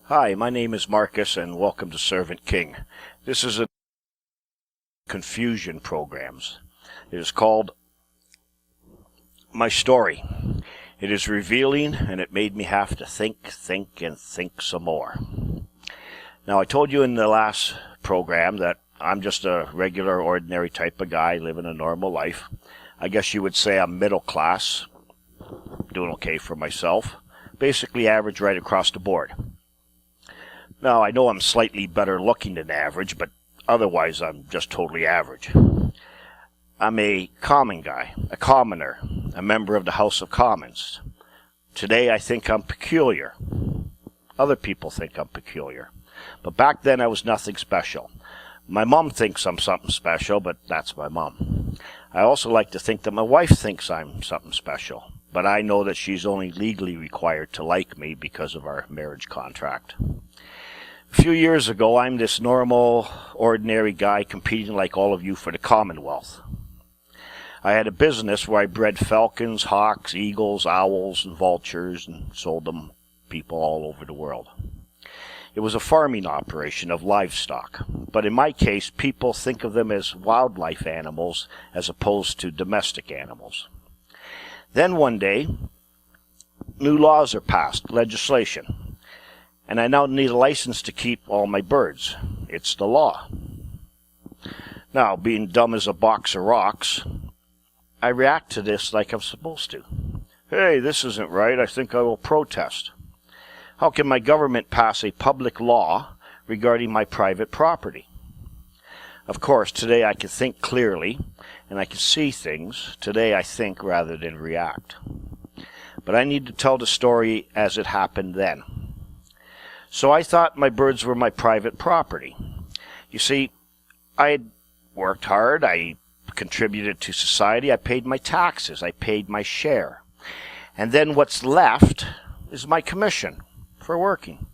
Hi, my name is Marcus and welcome to Servant King. This is a confusion programs. It is called My Story. It is revealing and it made me have to think some more. Now, I told you in the last program that I'm just a regular, ordinary type of guy living a normal life. I guess you would say I'm middle class, doing okay for myself. Basically average right across the board. Now, I know I'm slightly better looking than average, but otherwise I'm just totally average. I'm a common guy, a commoner, a member of the House of Commons. Today I think I'm peculiar. Other people think I'm peculiar. But back then I was nothing special. My mom thinks I'm something special, but that's my mom. I also like to think that my wife thinks I'm something special, but I know that she's only legally required to like me because of our marriage contract. A few years ago, I'm this normal, ordinary guy competing like all of you for the Commonwealth. I had a business where I bred falcons, hawks, eagles, owls, and vultures, and sold them people all over the world. It was a farming operation of livestock, but in my case, people think of them as wildlife animals as opposed to domestic animals. Then one day, new laws are passed, legislation. And I now need a license to keep all my birds. It's the law. Now, being dumb as a box of rocks, I react to this like I'm supposed to. Hey, this isn't right. I think I will protest. How can my government pass a public law regarding my private property? Of course, today I can think clearly, and I can see things. Today I think rather than react. But I need to tell the story as it happened then. So I thought my birds were my private property. You see, I had worked hard, I contributed to society, I paid my taxes, I paid my share. And then what's left is my commission for working,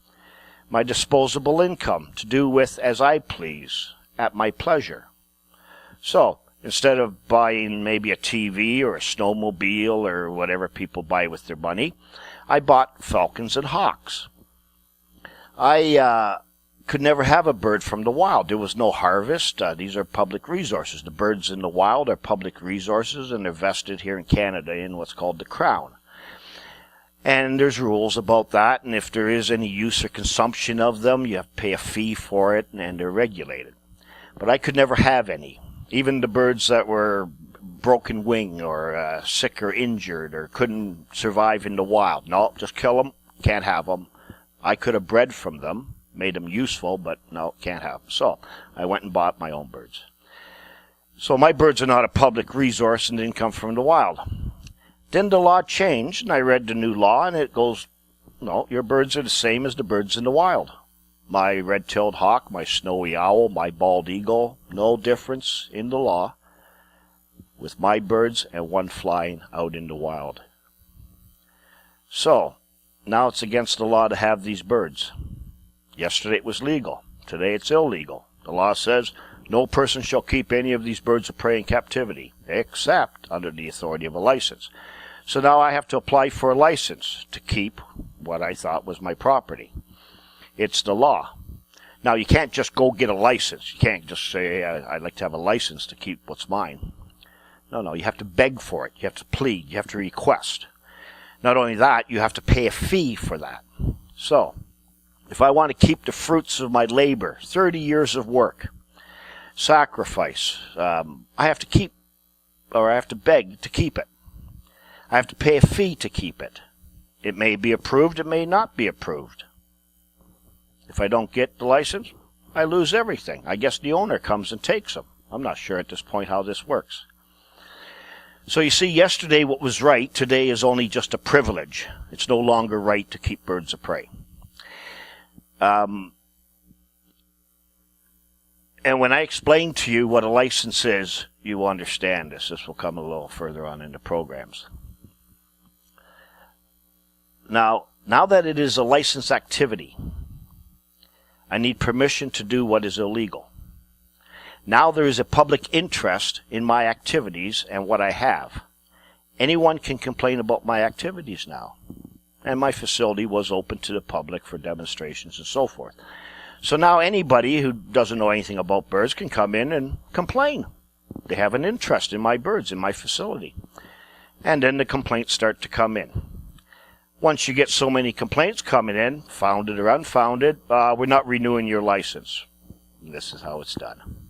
my disposable income to do with as I please, at my pleasure. So, instead of buying maybe a TV or a snowmobile or whatever people buy with their money, I bought falcons and hawks. I could never have a bird from the wild. There was no harvest. These are public resources. The birds in the wild are public resources, and they're vested here in Canada in what's called the Crown. And there's rules about that, and if there is any use or consumption of them, you have to pay a fee for it, and they're regulated. But I could never have any. Even the birds that were broken wing or sick or injured or couldn't survive in the wild. No, just kill them. Can't have them. I could have bred from them, made them useful, but no, can't have them. So I went and bought my own birds. So my birds are not a public resource and didn't come from the wild. Then the law changed, and I read the new law, and it goes, no, your birds are the same as the birds in the wild. My red-tailed hawk, my snowy owl, my bald eagle, no difference in the law with my birds and one flying out in the wild. So, now it's against the law to have these birds. Yesterday it was legal. Today it's illegal. The law says no person shall keep any of these birds of prey in captivity, except under the authority of a license. So now I have to apply for a license to keep what I thought was my property. It's the law. Now you can't just go get a license. You can't just say, I'd like to have a license to keep what's mine. No, you have to beg for it. You have to plead. You have to request. Not only that, you have to pay a fee for that. So, if I want to keep the fruits of my labor, 30 years of work, sacrifice, I have to beg to keep it. I have to pay a fee to keep it. It may be approved, it may not be approved. If I don't get the license, I lose everything. I guess the owner comes and takes them. I'm not sure at this point how this works. So you see, yesterday what was right, today is only just a privilege. It's no longer right to keep birds of prey. And when I explain to you what a license is, you will understand this. This will come a little further on in the programs. Now that it is a licensed activity, I need permission to do what is illegal. Now there is a public interest in my activities and what I have. Anyone can complain about my activities now. and my facility was open to the public for demonstrations and so forth. So now anybody who doesn't know anything about birds can come in and complain. They have an interest in my birds, in my facility. And then the complaints start to come in. Once you get so many complaints coming in, founded or unfounded, we're not renewing your license. And this is how it's done.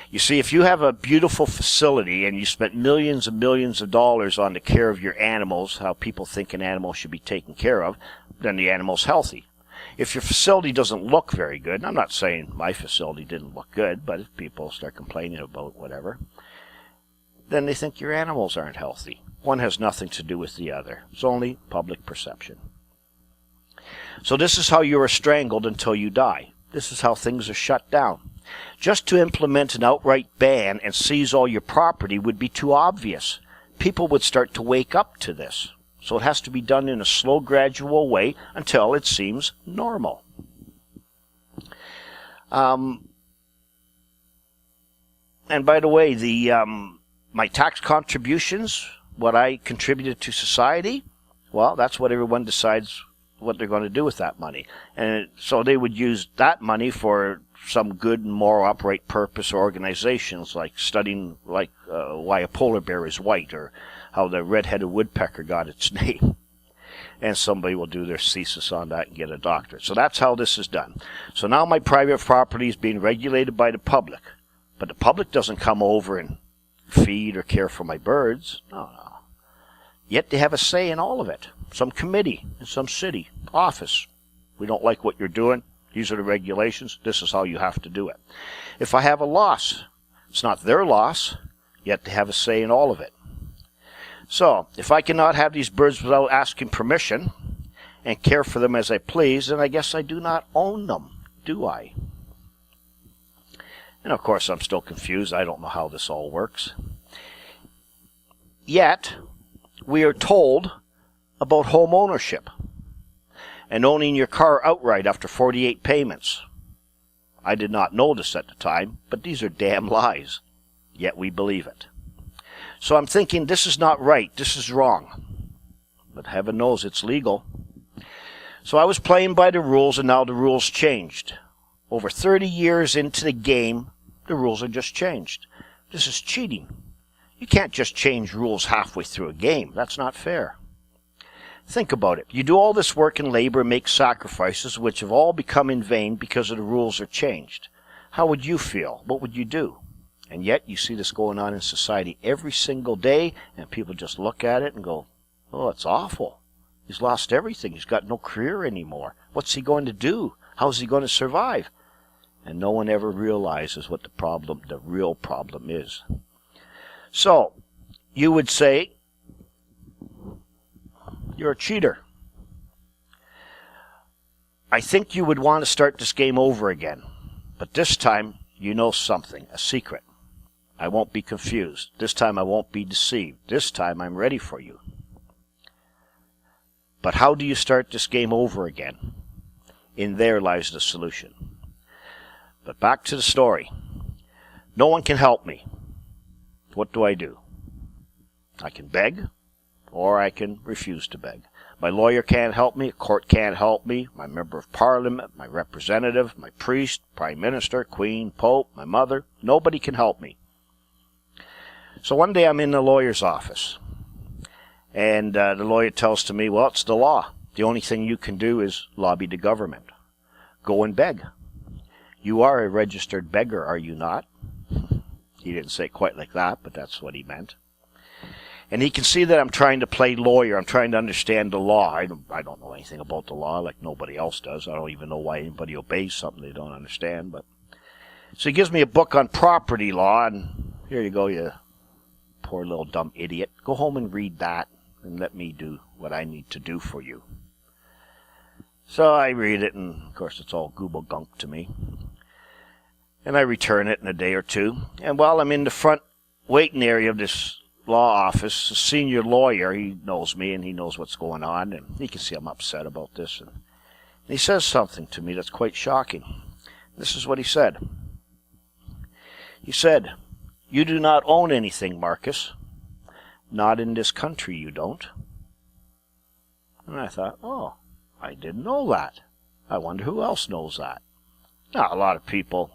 You see, if you have a beautiful facility and you spent millions and millions of dollars on the care of your animals, how people think an animal should be taken care of, then the animal's healthy. If your facility doesn't look very good, and I'm not saying my facility didn't look good, but if people start complaining about whatever, then they think your animals aren't healthy. One has nothing to do with the other. It's only public perception. So this is how you are strangled until you die. This is how things are shut down. Just to implement an outright ban and seize all your property would be too obvious. People would start to wake up to this. So it has to be done in a slow, gradual way until it seems normal. And by the way, my tax contributions, what I contributed to society, well, that's what everyone decides what they're going to do with that money. And so they would use that money for some good and moral upright purpose or organizations, like studying why a polar bear is white, or how the red-headed woodpecker got its name. And somebody will do their thesis on that and get a doctorate. So that's how this is done. So now my private property is being regulated by the public. But the public doesn't come over and feed or care for my birds. No. Yet they have a say in all of it. Some committee in some city, office. We don't like what you're doing. These are the regulations. This is how you have to do it. If I have a loss, it's not their loss, yet they have a say in all of it. So, if I cannot have these birds without asking permission and care for them as I please, then I guess I do not own them, do I? And of course, I'm still confused. I don't know how this all works. Yet, we are told about home ownership and owning your car outright after 48 payments. I did not know this at the time, but these are damn lies. Yet we believe it. So I'm thinking, this is not right, this is wrong. But heaven knows it's legal. So I was playing by the rules, and now the rules changed. Over 30 years into the game, the rules are just changed. This is cheating. You can't just change rules halfway through a game. That's not fair. Think about it. You do all this work and labor and make sacrifices which have all become in vain because of the rules are changed. How would you feel? What would you do? And yet you see this going on in society every single day, and people just look at it and go, oh, it's awful. He's lost everything. He's got no career anymore. What's he going to do? How's he going to survive? And no one ever realizes what the real problem is. So, you would say, you're a cheater. I think you would want to start this game over again. But this time, you know something, a secret. I won't be confused. This time I won't be deceived. This time I'm ready for you. But how do you start this game over again? In there lies the solution. But back to the story. No one can help me. What do? I can beg, or I can refuse to beg. My lawyer can't help me, a court can't help me, my member of parliament, my representative, my priest, prime minister, queen, pope, my mother, nobody can help me. So one day I'm in the lawyer's office, and the lawyer tells to me, well, it's the law. The only thing you can do is lobby the government. Go and beg. You are a registered beggar, are you not? He didn't say it quite like that, but that's what he meant. And he can see that I'm trying to play lawyer. I'm trying to understand the law. I don't know anything about the law like nobody else does. I don't even know why anybody obeys something they don't understand. But so he gives me a book on property law, and here you go, you poor little dumb idiot. Go home and read that, and let me do what I need to do for you. So I read it, and of course it's all gooble gunk to me. And I return it in a day or two. And while I'm in the front waiting area of this law office, the senior lawyer, he knows me and he knows what's going on, and he can see I'm upset about this. And he says something to me that's quite shocking. This is what he said. He said, "You do not own anything, Marcus. Not in this country you don't." And I thought, oh, I didn't know that. I wonder who else knows that. Now, a lot of people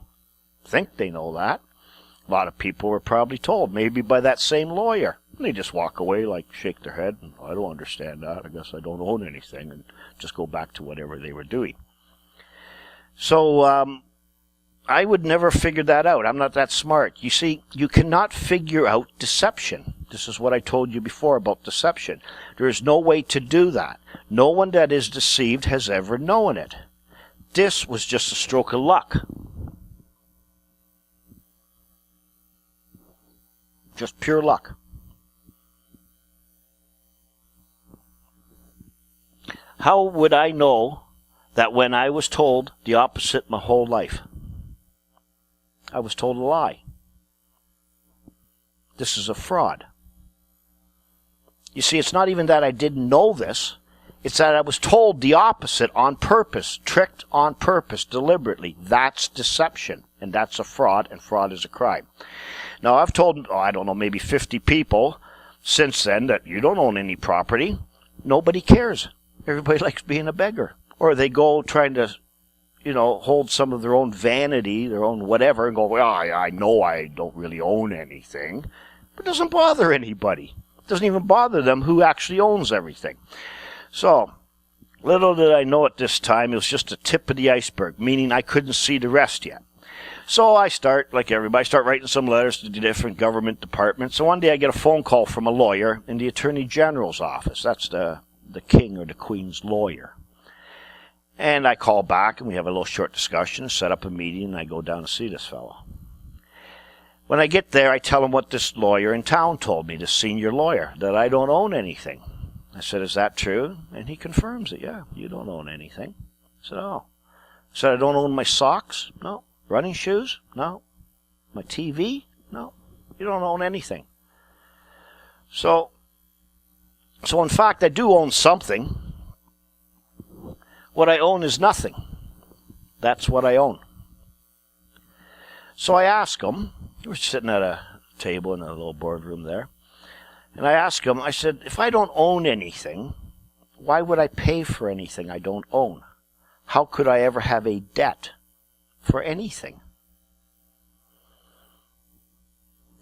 think they know that. A lot of people were probably told, maybe by that same lawyer. And they just walk away, like shake their head, and I don't understand that. I guess I don't own anything, and just go back to whatever they were doing. So I would never figure that out. I'm not that smart. You see, you cannot figure out deception. This is what I told you before about deception. There is no way to do that. No one that is deceived has ever known it. This was just a stroke of luck. Just pure luck. How would I know that when I was told the opposite my whole life? I was told a lie. This is a fraud. You see, it's not even that I didn't know this. It's that I was told the opposite on purpose, tricked on purpose, deliberately. That's deception, and that's a fraud, and fraud is a crime. Now, I've told, I don't know, maybe 50 people since then that you don't own any property. Nobody cares. Everybody likes being a beggar. Or they go trying to, hold some of their own vanity, their own whatever, and go, well, I know I don't really own anything. But it doesn't bother anybody. It doesn't even bother them who actually owns everything. So, little did I know at this time, it was just the tip of the iceberg, meaning I couldn't see the rest yet. So I start, like everybody, writing some letters to the different government departments. So one day I get a phone call from a lawyer in the Attorney General's office. That's the king or the queen's lawyer. And I call back, and we have a little short discussion, set up a meeting, and I go down to see this fellow. When I get there, I tell him what this lawyer in town told me, this senior lawyer, that I don't own anything. I said, is that true? And he confirms it. Yeah, you don't own anything. I said, oh. I said, I don't own my socks? No. Running shoes? No. My TV? No. You don't own anything. So in fact, I do own something. What I own is nothing. That's what I own. So I ask him, we're sitting at a table in a little boardroom there, and I asked him, I said, if I don't own anything, why would I pay for anything I don't own? How could I ever have a debt for anything?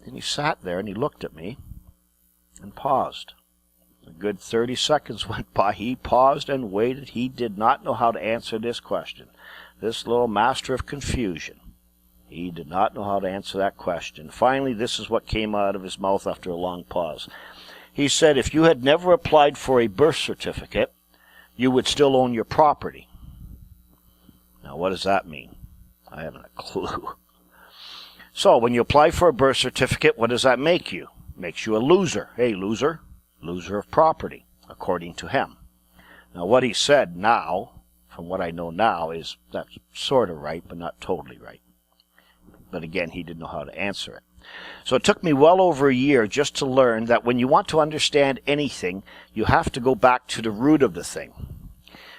And he sat there and he looked at me and paused. A good 30 seconds went by. He paused and waited. He did not know how to answer this question. This little master of confusion. He did not know how to answer that question. Finally, this is what came out of his mouth after a long pause. He said, if you had never applied for a birth certificate, you would still own your property. Now, what does that mean? I haven't a clue. So, when you apply for a birth certificate, what does that make you? It makes you a loser. Hey, loser. Loser of property, according to him. Now, what he said now, from what I know now, is that's sort of right, but not totally right. But again, he didn't know how to answer it. So it took me well over a year just to learn that when you want to understand anything, you have to go back to the root of the thing.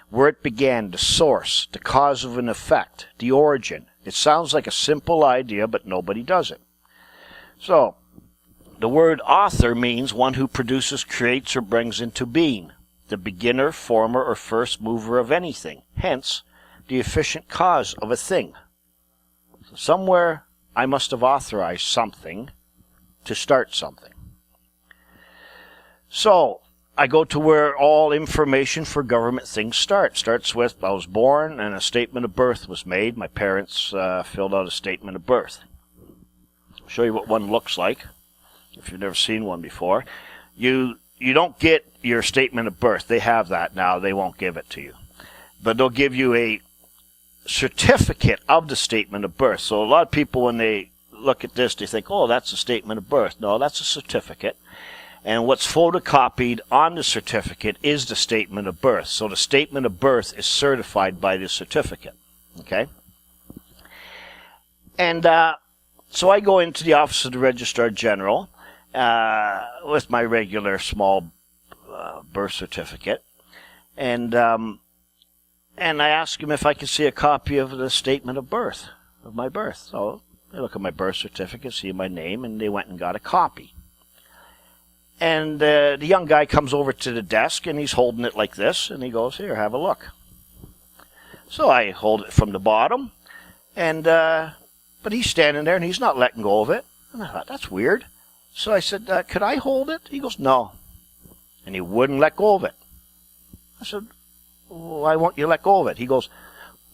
Where it began, the source, the cause of an effect, the origin. It sounds like a simple idea, but nobody does it. So, the word author means one who produces, creates, or brings into being. The beginner, former, or first mover of anything. Hence, the efficient cause of a thing. So somewhere I must have authorized something to start something. So, I go to where all information for government things starts. Starts with, I was born and a statement of birth was made. My parents filled out a statement of birth. I'll show you what one looks like, if you've never seen one before. You don't get your statement of birth. They have that now. They won't give it to you. But they'll give you a certificate of the statement of birth. So a lot of people, when they look at this, they think, oh, that's a statement of birth. No, that's a certificate. And what's photocopied on the certificate is the statement of birth. So the statement of birth is certified by the certificate. Okay? And so I go into the office of the Registrar General with my regular small birth certificate. And I ask him if I can see a copy of the statement of birth, of my birth. So they look at my birth certificate, see my name, and they went and got a copy. And the young guy comes over to the desk, and he's holding it like this, and he goes, "Here, have a look." So I hold it from the bottom, and but he's standing there, and he's not letting go of it. And I thought, that's weird. So I said, "Could I hold it?" He goes, "No." And he wouldn't let go of it. I said, "Why won't you let go of it?" He goes,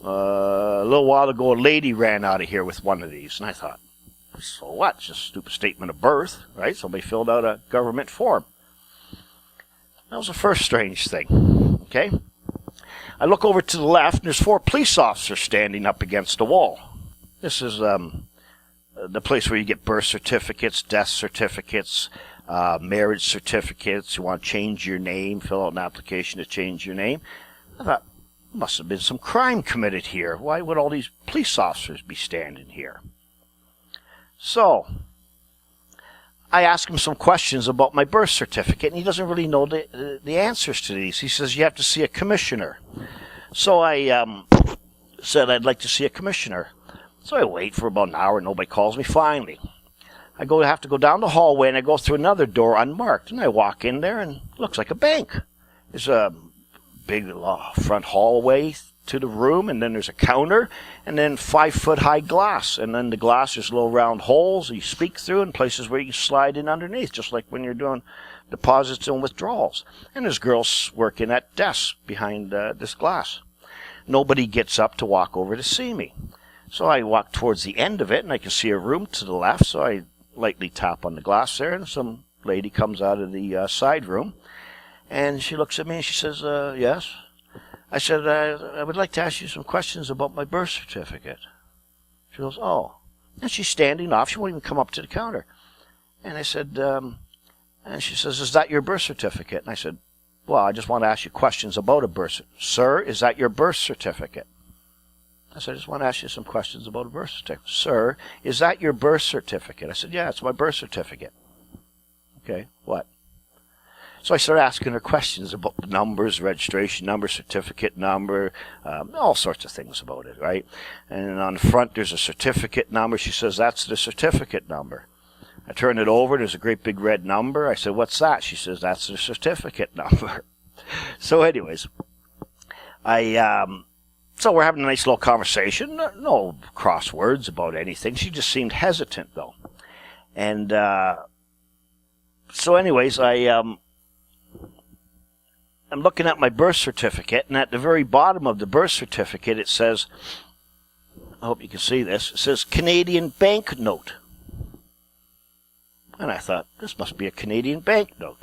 "A little while ago, a lady ran out of here with one of these." And I thought, so what? It's just a stupid statement of birth, right? Somebody filled out a government form. That was the first strange thing, okay? I look over to the left, and there's 4 police officers standing up against the wall. This is the place where you get birth certificates, death certificates, marriage certificates. You want to change your name, fill out an application to change your name. I thought, must have been some crime committed here. Why would all these police officers be standing here? So, I asked him some questions about my birth certificate, and he doesn't really know the answers to these. He says, you have to see a commissioner. So I said I'd like to see a commissioner. So I wait for about an hour, and nobody calls me. Finally, I have to go down the hallway, and I go through another door unmarked, and I walk in there, and it looks like a bank. There's a big front hallway to the room, and then there's a counter, and then 5-foot-high glass, and then the glass there's little round holes you speak through, and places where you can slide in underneath, just like when you're doing deposits and withdrawals. And there's girls working at desks behind this glass. Nobody gets up to walk over to see me. So I walk towards the end of it, and I can see a room to the left, so I lightly tap on the glass there, and some lady comes out of the side room, and she looks at me, and she says, yes? I said, I would like to ask you some questions about my birth certificate. She goes, oh. And she's standing off. She won't even come up to the counter. And I said, and she says, is that your birth certificate? And I said, well, I just want to ask you questions about a birth certificate. Sir, is that your birth certificate? I said, I just want to ask you some questions about a birth certificate. Sir, is that your birth certificate? I said, yeah, it's my birth certificate. Okay, what? So I started asking her questions about the numbers, registration number, certificate number, all sorts of things about it, right? And on the front, there's a certificate number. She says, that's the certificate number. I turn it over. There's a great big red number. I said, what's that? She says, that's the certificate number. So anyways, so we're having a nice little conversation. No crosswords about anything. She just seemed hesitant, though. And so anyways, I'm looking at my birth certificate, and at the very bottom of the birth certificate, it says, I hope you can see this, it says Canadian banknote. And I thought, this must be a Canadian banknote.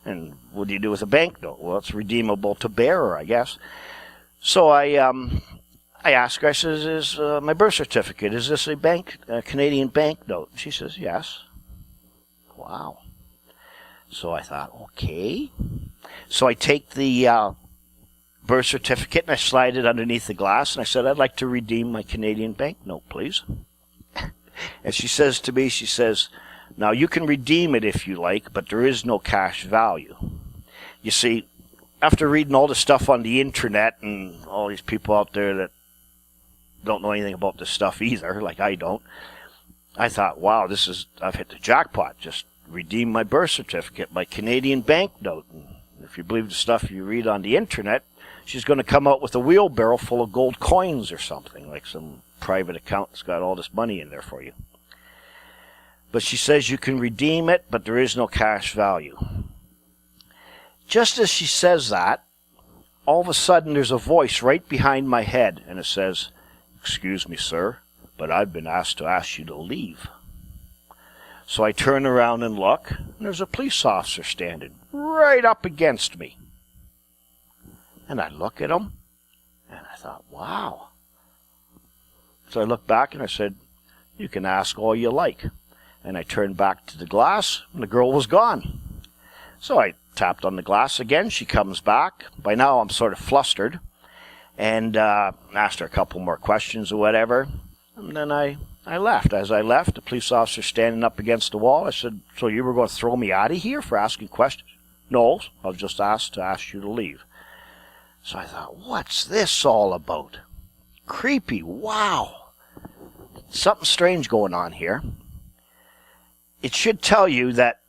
And what do you do with a banknote? Well, it's redeemable to bearer, I guess. So I asked her, I says, is my birth certificate, is this a Canadian banknote? She says, yes. Wow. So I thought, okay. So I take the birth certificate and I slide it underneath the glass, and I said, I'd like to redeem my Canadian banknote, please. And she says to me, she says, now you can redeem it if you like, but there is no cash value. You see, after reading all the stuff on the internet and all these people out there that don't know anything about this stuff either, like I don't, I thought, wow, I've hit the jackpot. Just redeem my birth certificate, my Canadian banknote. And if you believe the stuff you read on the internet, she's going to come out with a wheelbarrow full of gold coins or something, like some private account that's got all this money in there for you. But she says you can redeem it, but there is no cash value. Just as she says that, all of a sudden there's a voice right behind my head, and it says, excuse me, sir, but I've been asked to ask you to leave. So I turn around and look, and there's a police officer standing right up against me. And I look at him, and I thought, wow. So I looked back and I said, you can ask all you like. And I turned back to the glass, and the girl was gone. So I tapped on the glass again. She comes back. By now I'm sort of flustered, and asked her a couple more questions or whatever. And then I left. As I left, the police officer standing up against the wall. I said, so you were going to throw me out of here for asking questions? No, I was just asked to ask you to leave. So I thought, what's this all about? Creepy, wow. Something strange going on here. It should tell you that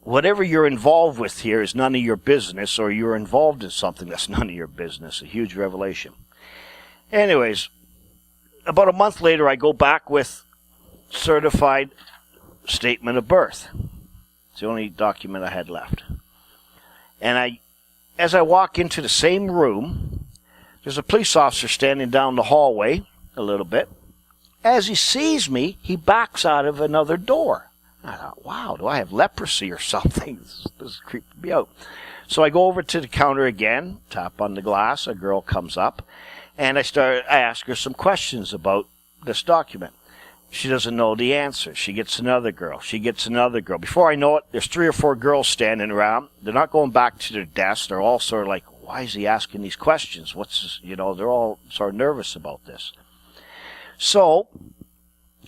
whatever you're involved with here is none of your business, or you're involved in something that's none of your business. A huge revelation. Anyways, about a month later, I go back with certified statement of birth. It's the only document I had left. And as I walk into the same room, there's a police officer standing down the hallway a little bit. As he sees me, he backs out of another door. I thought, wow, do I have leprosy or something? This is creeping me out. So I go over to the counter again, tap on the glass. A girl comes up, and I ask her some questions about this document. She doesn't know the answer. She gets another girl. She gets another girl. Before I know it, there's 3 or 4 girls standing around. They're not going back to their desk. They're all sort of like, why is he asking these questions? What's this? You know, they're all sort of nervous about this. So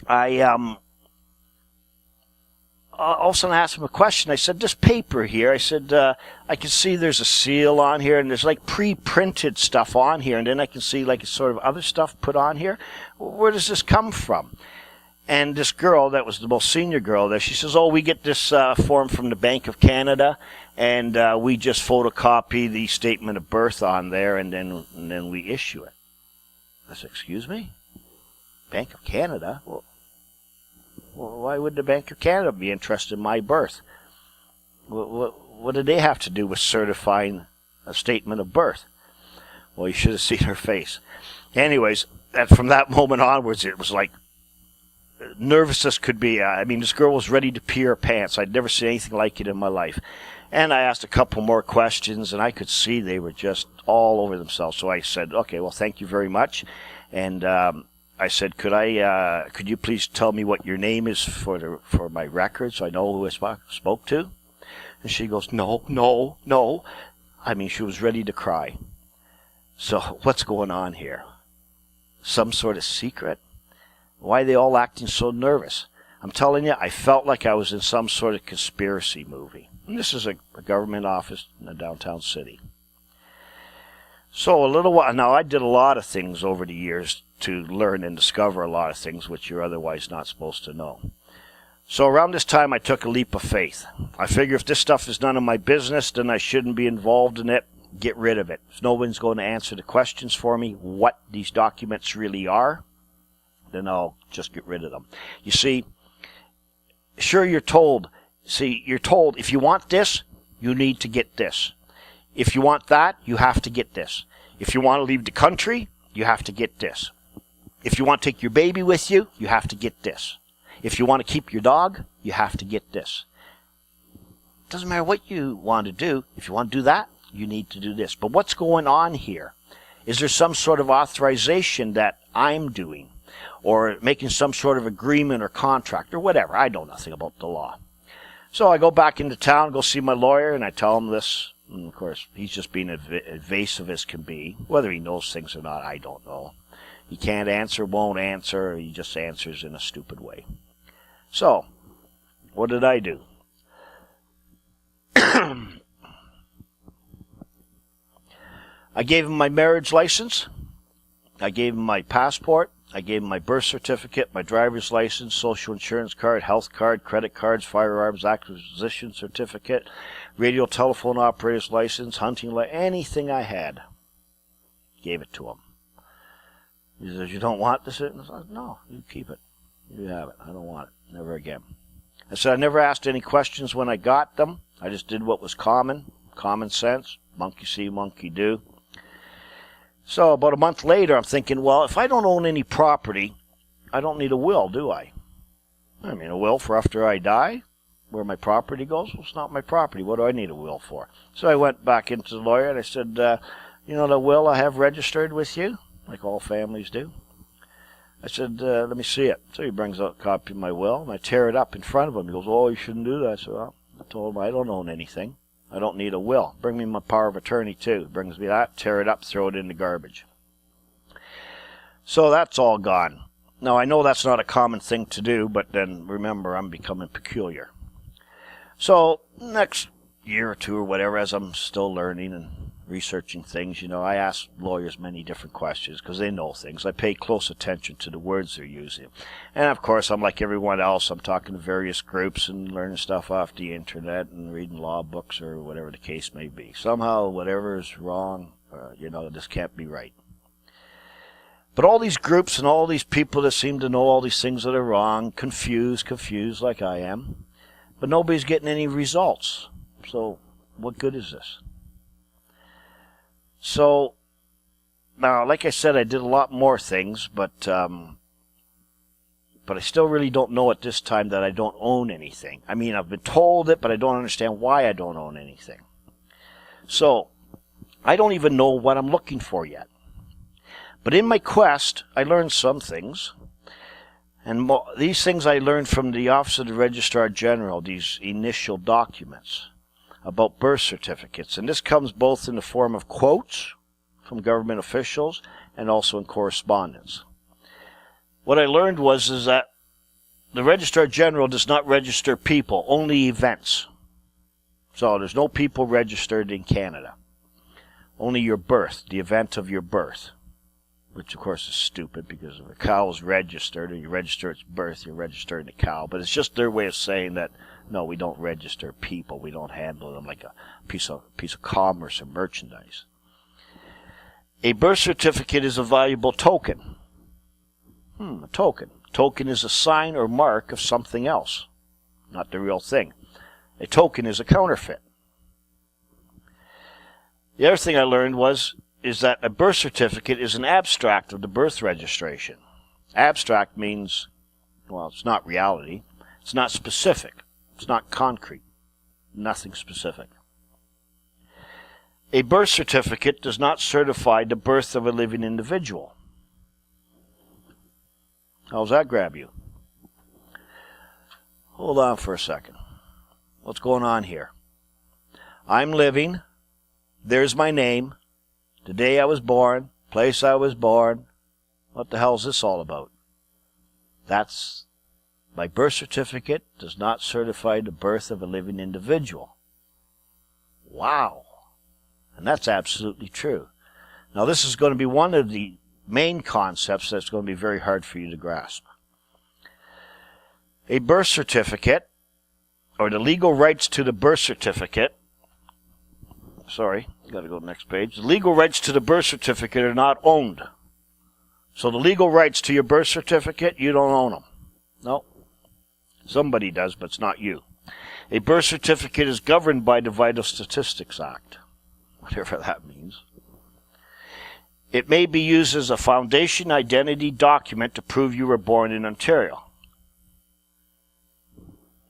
I all of a sudden I asked him a question. I said, this paper here, I said, I can see there's a seal on here, and there's like pre-printed stuff on here, and then I can see like sort of other stuff put on here. Where does this come from? And this girl, that was the most senior girl there, she says, oh, we get this form from the Bank of Canada, and we just photocopy the statement of birth on there, and then we issue it. I said, excuse me? Bank of Canada? Well, why would the Bank of Canada be interested in my birth? What do they have to do with certifying a statement of birth? Well, you should have seen her face. Anyways, from that moment onwards, it was like nervousness could be. This girl was ready to pee her pants. I'd never seen anything like it in my life. And I asked a couple more questions, and I could see they were just all over themselves. So I said, okay, well, thank you very much. And I said, could you please tell me what your name is for my record so I know who I spoke to? And she goes, no. She was ready to cry. So what's going on here? Some sort of secret? Why are they all acting so nervous? I'm telling you, I felt like I was in some sort of conspiracy movie. And this is a government office in a downtown city. So a little while, now I did a lot of things over the years to learn and discover a lot of things which you're otherwise not supposed to know. So around this time I took a leap of faith. I figure if this stuff is none of my business, then I shouldn't be involved in it. Get rid of it. If no one's going to answer the questions for me, what these documents really are, then I'll just get rid of them. You see, sure you're told if you want this, you need to get this. If you want that, you have to get this. If you want to leave the country, you have to get this. If you want to take your baby with you, you have to get this. If you want to keep your dog, you have to get this. Doesn't matter what you want to do. If you want to do that, you need to do this. But what's going on here? Is there some sort of authorization that I'm doing? Or making some sort of agreement or contract or whatever? I know nothing about the law. So I go back into town, go see my lawyer, and I tell him this. And of course, he's just being evasive as can be. Whether he knows things or not, I don't know. He can't answer, won't answer, or he just answers in a stupid way. So, what did I do? I gave him my marriage license. I gave him my passport. I gave him my birth certificate, my driver's license, social insurance card, health card, credit cards, firearms acquisition certificate, radio telephone operator's license, hunting license, anything I had. Gave it to him. He says, you don't want this? I said, no, you keep it. You have it. I don't want it. Never again. I said, I never asked any questions when I got them. I just did what was common sense. Monkey see, monkey do. So about a month later, I'm thinking, well, if I don't own any property, I don't need a will, do I? A will for after I die, where my property goes? Well, it's not my property. What do I need a will for? So I went back into the lawyer and I said, the will I have registered with you, like all families do. I said, let me see it. So he brings out a copy of my will, and I tear it up in front of him. He goes, oh, you shouldn't do that. I said, well, I told him I don't own anything. I don't need a will. Bring me my power of attorney, too. Brings me that, tear it up, throw it in the garbage. So that's all gone. Now, I know that's not a common thing to do, but then remember, I'm becoming peculiar. So next year or two or whatever, as I'm still learning and researching things, I ask lawyers many different questions because they know things. I pay close attention to the words they're using. And of course, I'm like everyone else. I'm talking to various groups and learning stuff off the internet and reading law books or whatever the case may be. Somehow, whatever is wrong, this can't be right. But all these groups and all these people that seem to know all these things that are wrong, confused like I am, but nobody's getting any results. So what good is this? So, now, like I said, I did a lot more things, but I still really don't know at this time that I don't own anything. I mean, I've been told it, but I don't understand why I don't own anything. So, I don't even know what I'm looking for yet. But in my quest, I learned some things. And these things I learned from the Office of the Registrar General, these initial documents about birth certificates. And this comes both in the form of quotes from government officials and also in correspondence. What I learned is that the Registrar General does not register people, only events. So there's no people registered in Canada. Only your birth, the event of your birth. Which of course is stupid because if a cow is registered and you register its birth, you're registering the cow. But it's just their way of saying that, no, we don't register people. We don't handle them like a piece of commerce or merchandise. A birth certificate is a valuable token. A token. Token is a sign or mark of something else, not the real thing. A token is a counterfeit. The other thing I learned is that a birth certificate is an abstract of the birth registration. Abstract means, well, it's not reality. It's not specific. It's not concrete. Nothing specific. A birth certificate does not certify the birth of a living individual. How's that grab you? Hold on for a second. What's going on here? I'm living. There's my name. The day I was born. Place I was born. What the hell is this all about? My birth certificate does not certify the birth of a living individual. Wow. And that's absolutely true. Now this is going to be one of the main concepts that's going to be very hard for you to grasp. A birth certificate, or the legal rights to the birth certificate, got to go to the next page. The legal rights to the birth certificate are not owned. So the legal rights to your birth certificate, you don't own them. No. Somebody does, but it's not you. A birth certificate is governed by the Vital Statistics Act, whatever that means. It may be used as a foundation identity document to prove you were born in Ontario.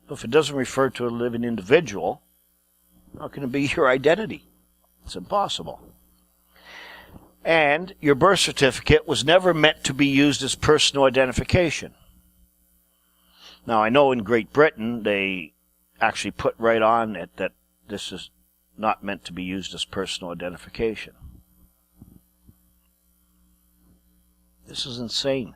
If it doesn't refer to a living individual, how can it be your identity? It's impossible. And your birth certificate was never meant to be used as personal identification. Now, I know in Great Britain, they actually put right on it that this is not meant to be used as personal identification. This is insane.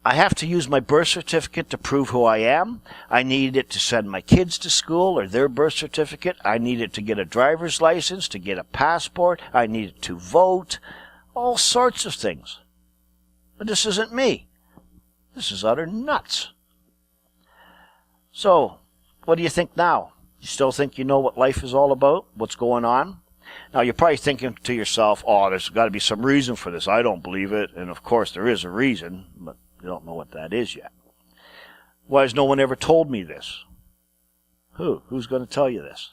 I have to use my birth certificate to prove who I am. I need it to send my kids to school or their birth certificate. I need it to get a driver's license, to get a passport. I need it to vote. All sorts of things. But this isn't me. This is utter nuts. So, what do you think now? You still think you know what life is all about? What's going on? Now, you're probably thinking to yourself, oh, there's got to be some reason for this. I don't believe it. And of course, there is a reason, but you don't know what that is yet. Why has no one ever told me this? Who's going to tell you this?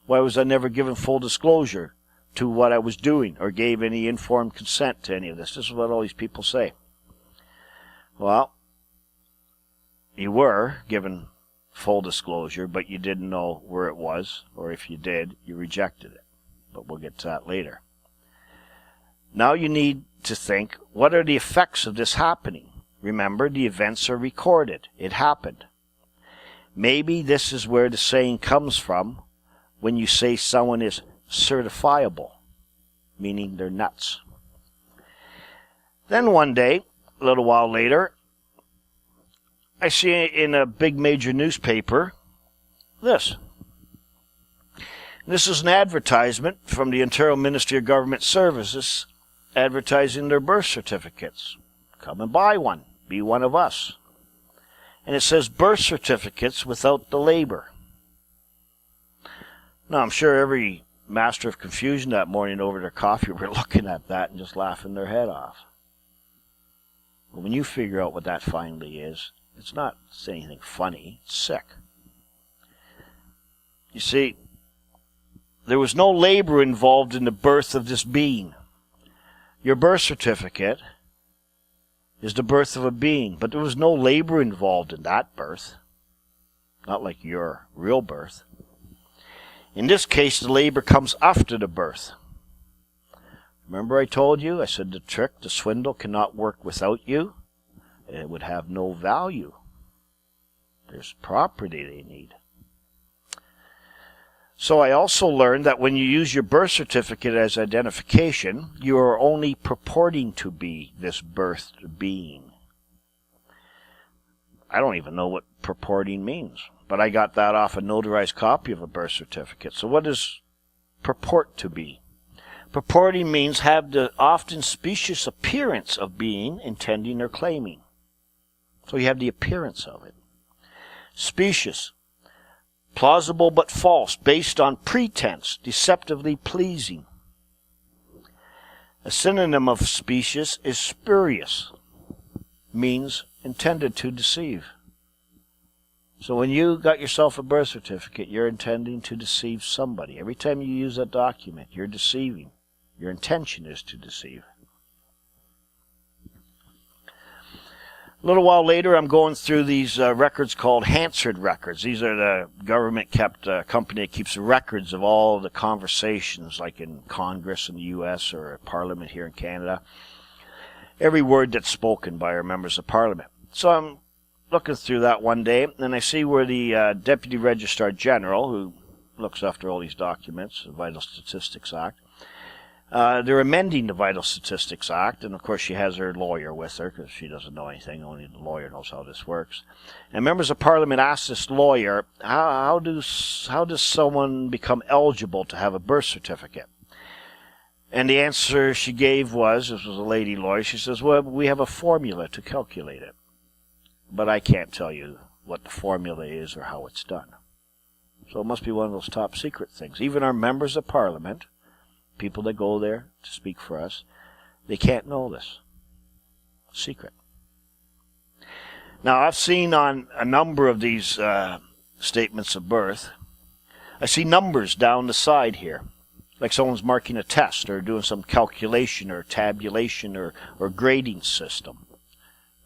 Why was I never given full disclosure to what I was doing or gave any informed consent to any of this? This is what all these people say. Well, you were given full disclosure, but you didn't know where it was, or if you did, you rejected it. But we'll get to that later. Now you need to think, what are the effects of this happening? Remember, the events are recorded. It happened. Maybe this is where the saying comes from when you say someone is certifiable, meaning they're nuts. Then one day, a little while later, I see in a big major newspaper this. This is an advertisement from the Ontario Ministry of Government Services advertising their birth certificates. Come and buy one. Be one of us. And it says birth certificates without the labor. Now, I'm sure every master of confusion that morning over their coffee were looking at that and just laughing their head off. But when you figure out what that finally is, it's not anything funny. It's sick. You see, there was no labor involved in the birth of this being. Your birth certificate is the birth of a being, but there was no labor involved in that birth. Not like your real birth. In this case, the labor comes after the birth. Remember I told you? I said the trick, the swindle cannot work without you. It would have no value. There's property they need. So I also learned that when you use your birth certificate as identification, you are only purporting to be this birthed being. I don't even know what purporting means, but I got that off a notarized copy of a birth certificate. So what does purport to be? Purporting means have the often specious appearance of being, intending, or claiming. So you have the appearance of it. Specious. Plausible but false, based on pretense, deceptively pleasing. A synonym of specious is spurious, means intended to deceive. So when you got yourself a birth certificate, you're intending to deceive somebody. Every time you use that document, you're deceiving. Your intention is to deceive. A little while later, I'm going through these records called Hansard records. These are the government-kept company that keeps records of all the conversations, like in Congress in the U.S. or Parliament here in Canada. Every word that's spoken by our members of Parliament. So I'm looking through that one day, and I see where the Deputy Registrar General, who looks after all these documents, the Vital Statistics Act, they're amending the Vital Statistics Act, and of course she has her lawyer with her because she doesn't know anything. Only the lawyer knows how this works. And members of Parliament asked this lawyer, how does someone become eligible to have a birth certificate? And the answer she gave was, this was a lady lawyer, she says, well, we have a formula to calculate it. But I can't tell you what the formula is or how it's done. So it must be one of those top secret things. Even our members of Parliament, people that go there to speak for us, they can't know this. Secret. Now, I've seen on a number of these statements of birth, I see numbers down the side here, like someone's marking a test or doing some calculation or tabulation or grading system.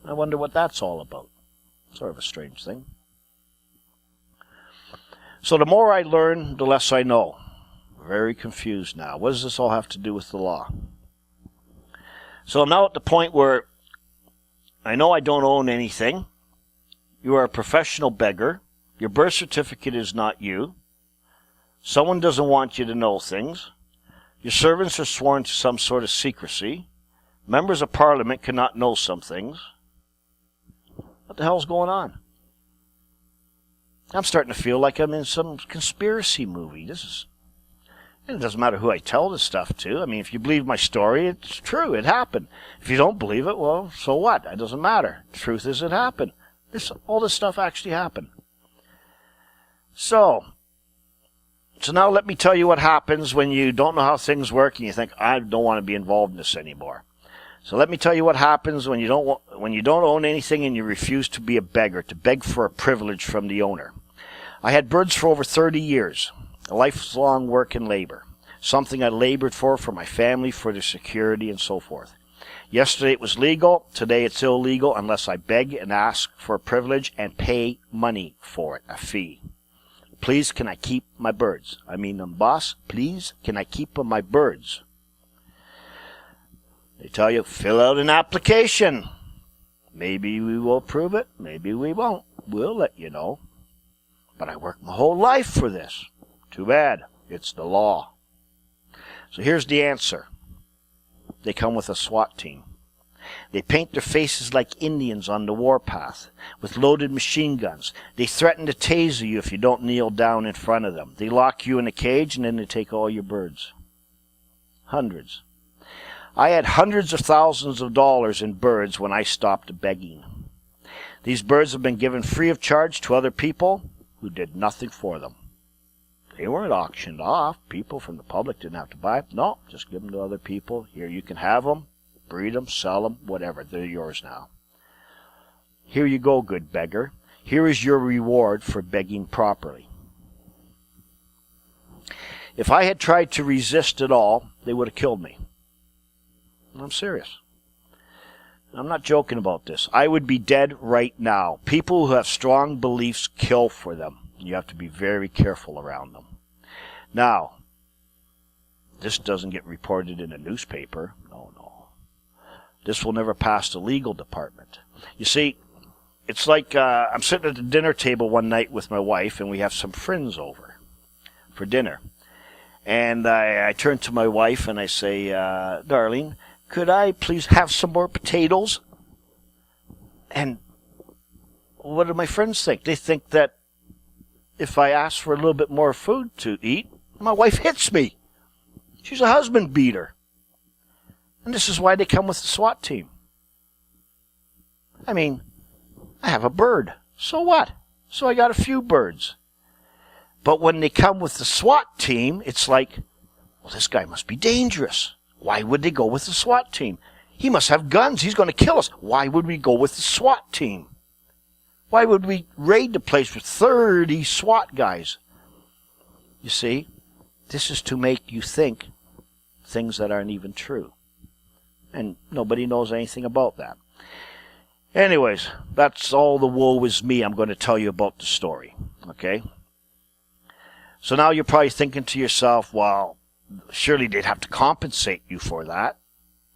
I wonder what that's all about. Sort of a strange thing. So the more I learn, the less I know. Very confused now. What does this all have to do with the law? So I'm now at the point where I know I don't own anything. You are a professional beggar. Your birth certificate is not you. Someone doesn't want you to know things. Your servants are sworn to some sort of secrecy. Members of Parliament cannot know some things. What the hell's going on? I'm starting to feel like I'm in some conspiracy movie. It doesn't matter who I tell this stuff to. I mean, if you believe my story, it's true. It happened. If you don't believe it, well, so what? It doesn't matter. The truth is it happened. All this stuff actually happened. So now let me tell you what happens when you don't know how things work and you think, I don't want to be involved in this anymore. So let me tell you what happens when you don't own anything and you refuse to be a beggar, to beg for a privilege from the owner. I had birds for over 30 years, a lifelong work and labor, something I labored for my family, for their security, and so forth. Yesterday it was legal, today it's illegal unless I beg and ask for a privilege and pay money for it, a fee. Please, can I keep my birds? I mean, boss, please, can I keep my birds? They tell you, fill out an application. Maybe we will approve it, maybe we won't. We'll let you know. But I worked my whole life for this. Too bad. It's the law. So here's the answer. They come with a SWAT team. They paint their faces like Indians on the warpath, with loaded machine guns. They threaten to taser you if you don't kneel down in front of them. They lock you in a cage, and then they take all your birds. Hundreds. I had hundreds of thousands of dollars in birds when I stopped begging. These birds have been given free of charge to other people who did nothing for them. They weren't auctioned off. People from the public didn't have to buy them. No, just give them to other people. Here, you can have them, breed them, sell them, whatever. They're yours now. Here you go, good beggar. Here is your reward for begging properly. If I had tried to resist at all, they would have killed me. I'm serious. I'm not joking about this. I would be dead right now. People who have strong beliefs kill for them. You have to be very careful around them. Now, this doesn't get reported in a newspaper. No. This will never pass the legal department. You see, it's like I'm sitting at the dinner table one night with my wife, and we have some friends over for dinner. And I turn to my wife and I say, darling, could I please have some more potatoes? And what do my friends think? They think that if I ask for a little bit more food to eat, my wife hits me. She's a husband beater. And this is why they come with the SWAT team. I mean, I have a bird. So what? So I got a few birds. But when they come with the SWAT team, it's like, well, this guy must be dangerous. Why would they go with the SWAT team? He must have guns. He's going to kill us. Why would we go with the SWAT team? Why would we raid the place with 30 SWAT guys? You see, this is to make you think things that aren't even true. And nobody knows anything about that. Anyways, that's all the woe is me I'm going to tell you about the story. Okay? So now you're probably thinking to yourself, well, surely they'd have to compensate you for that.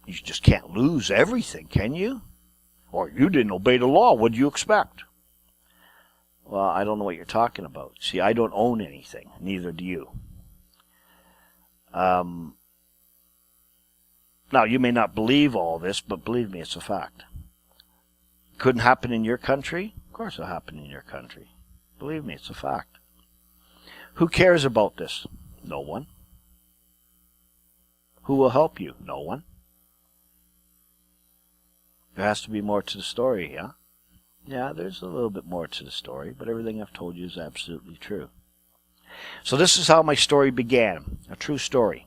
You just can't lose everything, can you? Or you didn't obey the law. What do you expect? Well, I don't know what you're talking about. See, I don't own anything. Neither do you. Now, you may not believe all this, but believe me, it's a fact. Couldn't happen in your country? Of course it'll happen in your country. Believe me, it's a fact. Who cares about this? No one. Who will help you? No one. There has to be more to the story, yeah? Yeah, there's a little bit more to the story, but everything I've told you is absolutely true. So this is how my story began, a true story.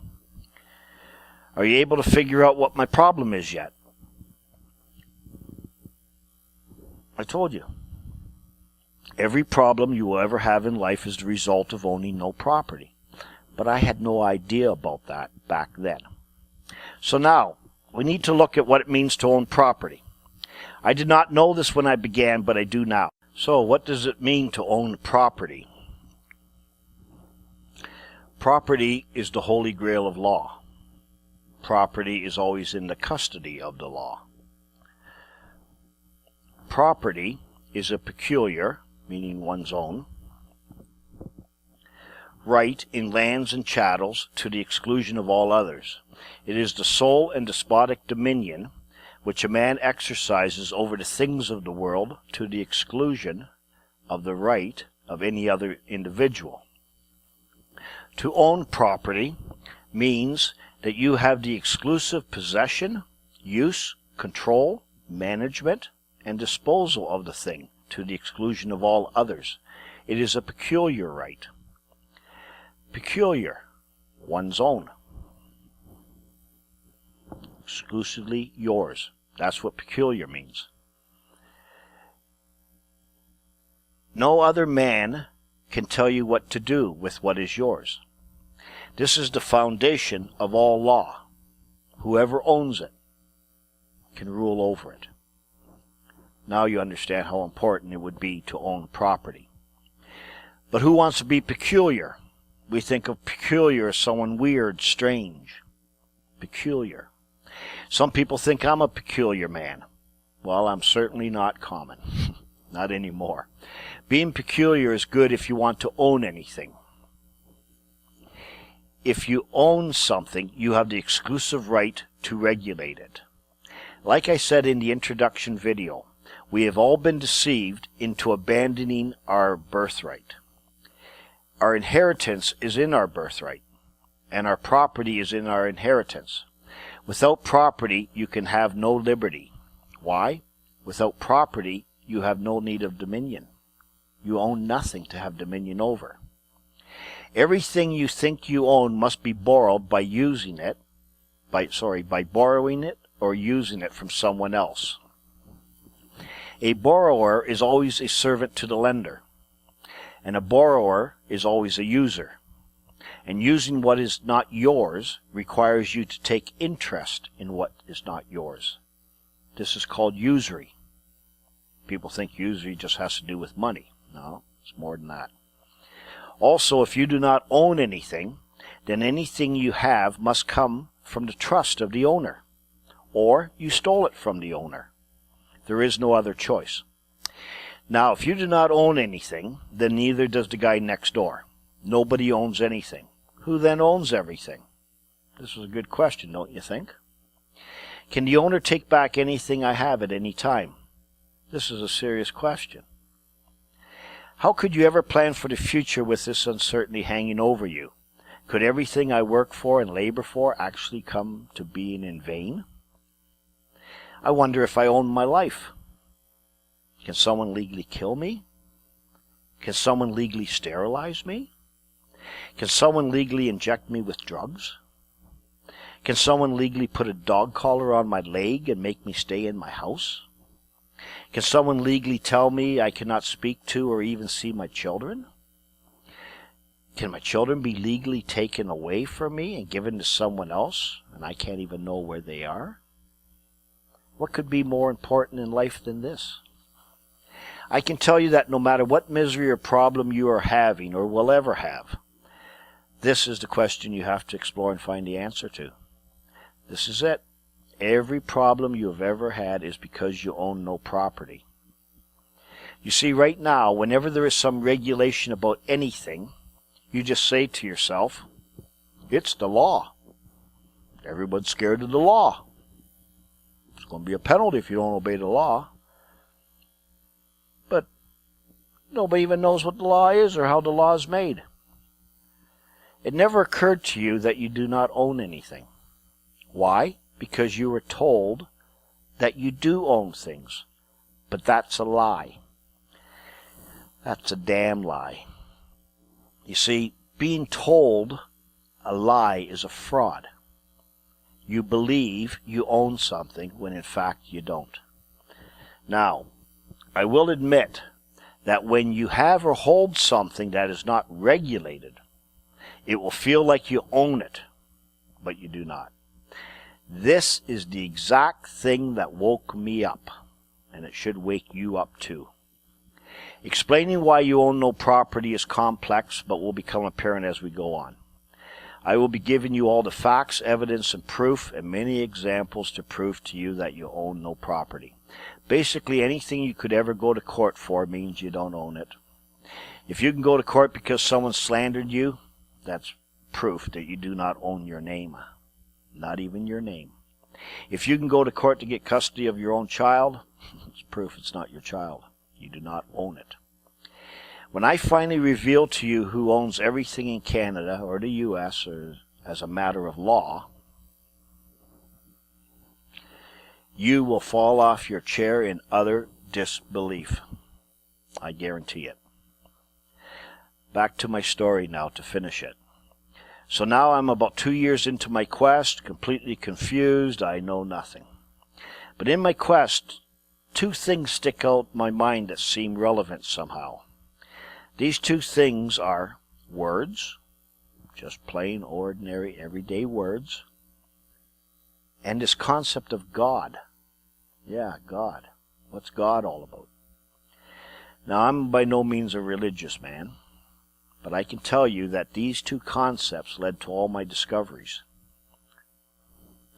Are you able to figure out what my problem is yet? I told you. Every problem you will ever have in life is the result of owning no property. But I had no idea about that back then. So now, we need to look at what it means to own property. I did not know this when I began, but I do now. So, what does it mean to own property? Property is the holy grail of law. Property is always in the custody of the law. Property is a peculiar, meaning one's own, right in lands and chattels to the exclusion of all others. It is the sole and despotic dominion which a man exercises over the things of the world to the exclusion of the right of any other individual. To own property means that you have the exclusive possession, use, control, management, and disposal of the thing to the exclusion of all others. It is a peculiar right. Peculiar, one's own. Exclusively yours. That's what peculiar means. No other man can tell you what to do with what is yours. This is the foundation of all law. Whoever owns it can rule over it. Now you understand how important it would be to own property. But who wants to be peculiar? We think of peculiar as someone weird, strange. Peculiar. Some people think I'm a peculiar man. Well, I'm certainly not common. Not anymore. Being peculiar is good if you want to own anything. If you own something, you have the exclusive right to regulate it. Like I said in the introduction video, we have all been deceived into abandoning our birthright. Our inheritance is in our birthright, and our property is in our inheritance. Without property, you can have no liberty. Why? Without property, you have no need of dominion. You own nothing to have dominion over. Everything you think you own must be borrowed by borrowing it or using it from someone else. A borrower is always a servant to the lender, and a borrower is always a user. And using what is not yours requires you to take interest in what is not yours. This is called usury. People think usury just has to do with money. No, it's more than that. Also, if you do not own anything, then anything you have must come from the trust of the owner, or you stole it from the owner. There is no other choice. Now, if you do not own anything, then neither does the guy next door. Nobody owns anything. Who then owns everything? This is a good question, don't you think? Can the owner take back anything I have at any time? This is a serious question. How could you ever plan for the future with this uncertainty hanging over you? Could everything I work for and labor for actually come to being in vain? I wonder if I own my life. Can someone legally kill me? Can someone legally sterilize me? Can someone legally inject me with drugs? Can someone legally put a dog collar on my leg and make me stay in my house? Can someone legally tell me I cannot speak to or even see my children? Can my children be legally taken away from me and given to someone else, and I can't even know where they are? What could be more important in life than this? I can tell you that no matter what misery or problem you are having or will ever have, this is the question you have to explore and find the answer to. This is it. Every problem you have ever had is because you own no property. You see, right now, whenever there is some regulation about anything, you just say to yourself, it's the law. Everyone's scared of the law. It's going to be a penalty if you don't obey the law. But nobody even knows what the law is or how the law is made. It never occurred to you that you do not own anything. Why? Because you were told that you do own things. But that's a lie. That's a damn lie. You see, being told a lie is a fraud. You believe you own something when in fact you don't. Now, I will admit that when you have or hold something that is not regulated, it will feel like you own it, but you do not. This is the exact thing that woke me up, and it should wake you up too. Explaining why you own no property is complex, but will become apparent as we go on. I will be giving you all the facts, evidence, and proof, and many examples to prove to you that you own no property. Basically, anything you could ever go to court for means you don't own it. If you can go to court because someone slandered you, that's proof that you do not own your name. Not even your name. If you can go to court to get custody of your own child, it's proof it's not your child. You do not own it. When I finally reveal to you who owns everything in Canada or the U.S. or as a matter of law, you will fall off your chair in utter disbelief. I guarantee it. Back to my story now to finish it. So now I'm about 2 years into my quest, completely confused. I know nothing. But in my quest, two things stick out in my mind that seem relevant somehow. These two things are words, just plain, ordinary, everyday words, and this concept of God. Yeah, God. What's God all about? Now, I'm by no means a religious man, but I can tell you that these two concepts led to all my discoveries.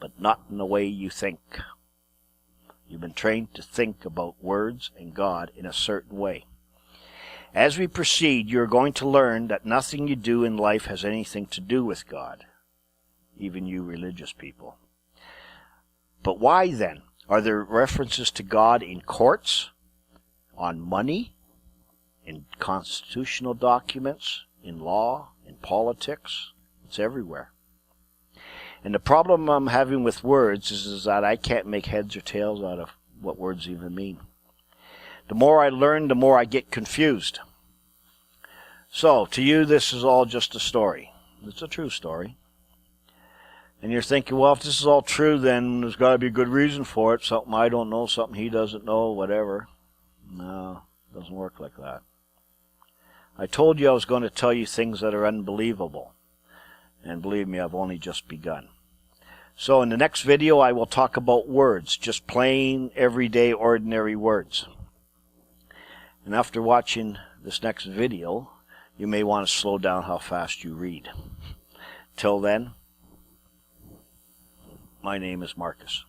But not in the way you think. You've been trained to think about words and God in a certain way. As we proceed, you're going to learn that nothing you do in life has anything to do with God, even you religious people. But why then Are there references to God in courts, on money, in constitutional documents, in law, in politics? It's everywhere. And the problem I'm having with words is that I can't make heads or tails out of what words even mean. The more I learn, the more I get confused. So, to you, this is all just a story. It's a true story. And you're thinking, well, if this is all true, then there's got to be a good reason for it. Something I don't know, something he doesn't know, whatever. No, it doesn't work like that. I told you I was going to tell you things that are unbelievable. And believe me, I've only just begun. So in the next video, I will talk about words, just plain, everyday, ordinary words. And after watching this next video, you may want to slow down how fast you read. Till then, my name is Marcus.